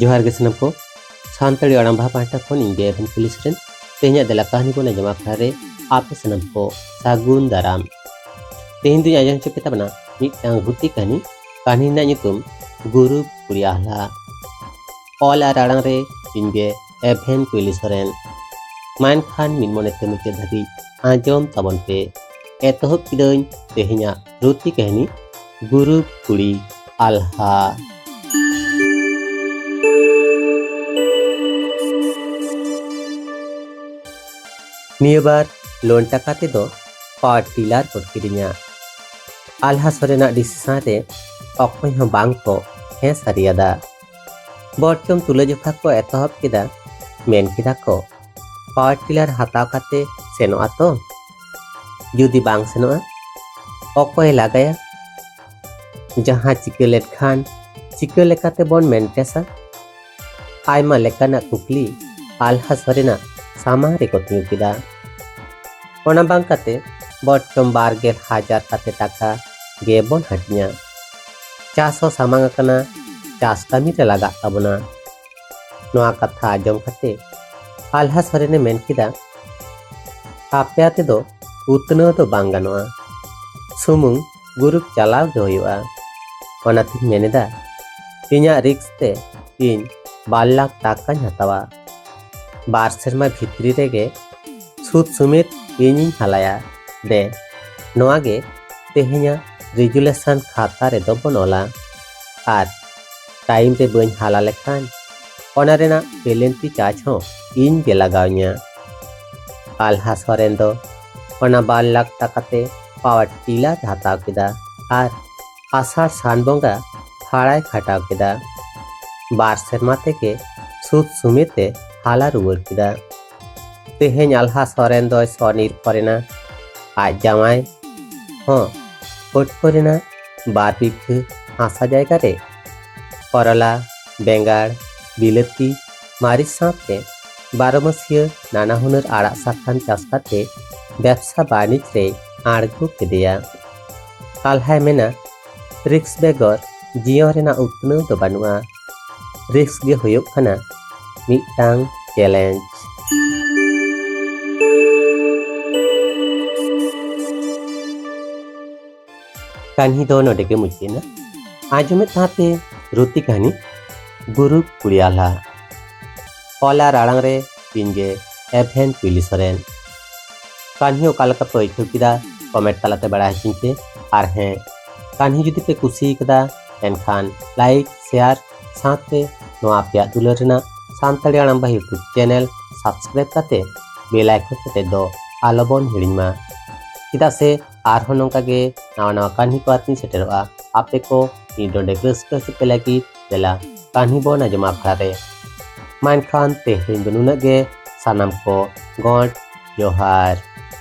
जोहार के सनम को सानताड़ी आड़ाम भा पाटा को इंगे एवं पुलिस रेन तेहnya adalah kahani ko na jama khare ape sanam ko sagun daram tehin du ajang cepeta bana mitang huti kahani na nyutum guru kuriahla all arang re inge evan pulis ren man khan min mone temu ke dhabi ajom tabon pe etohop kidoin tehinya ruti kahani guru kuri alha नियबार लोन टकाते दो पावर tiller को किरिया Alha सरेना decision रे अखय ह बांग को हे सारियादा बटम तुलजोखा को एतहब किदा मेन किदा को पावर टिलार हताव काते सेनोआ तो जुदी बांग सेनोआ अखय लागाया जहां चिकेलेट खान चिके लेकाते बन मेंटेसा आयमा लेकाना कुकली आल्हा सरेना सामारे को तियु किदा ओना बांग काते बटम 12,000 काते टाका गेबन हटिया चासो सामांग कना चास कामी रे लगा ताबना नोआ कथा आजम काते आल्हा सरेने मेन किदा आपेयाते दो उतनो तो बांग गानोआ सुमुंग गुरुप चलाव गे होयुआ ओनाती मेनेदा इन्या रिक्स ते इन 12 लाख टाका हतावा 12 सेरमा भित्री रेगे सुद सुमित इनिंग हलाया दे नोआगे तेहेnya रेजुलेशन खाता रे दो बनोला आर टाइम रे बन हाला लेखान ओना रेना पेलेंटी चार्ज हो इन गे लगावnya आल्हा सरेन दो ओना 12 लाख टाकाते पावर टिलार हताव केदा आर आषाढ़ सान बंगा भाड़ाय खटाव केदा 12 सेरमा तेके सुद सुमिते हाला रुवर किदा तेहें आल्हा सरेन दो सनिर करेना आज जामाय हाँ कोट करेना 12 बिघा हासा जायगा रे करला बेंगाड़ बिलाती मारिच साथे 12 मासिया नाना हुनर आड़ा साथान चाष काते व्यवसा बानिज रे आड़गो केदेया आल्हा मेना रिक्स बेगर जियो रेना उतनो दो बानुआ रिक्स गे होयोग खाना मिटांग चैलेंज कहानी दो नोडे के मुझे ना आज में थाते रुति कहानी गुरु कुड़ियाला ओला राड़ांग रे पिंगे एवेन पुलिस रेन कहानी ओकालका पे इखु किदा कमेंट तालाते बड़ा चिंते आर हैं कहानी जुदी पे कुसी कदा एनखान लाइक शेयर साथे नोआ पे दुलर रेना सानताड़ी आड़ाम बा यूट्यूब चैनल सब्सक्राइब काते बेल आइकन काते दो आलोबन हिड़िमा किदा से आरहो नोंका गे नावा नावा कहानी को आतनी सेटेरोआ आपे को इन डोंडे रस्का से लगी देला कहानी बो ना जमा खारे मान खान ते हिंदुनुना गे सानाम को गॉड जोहार।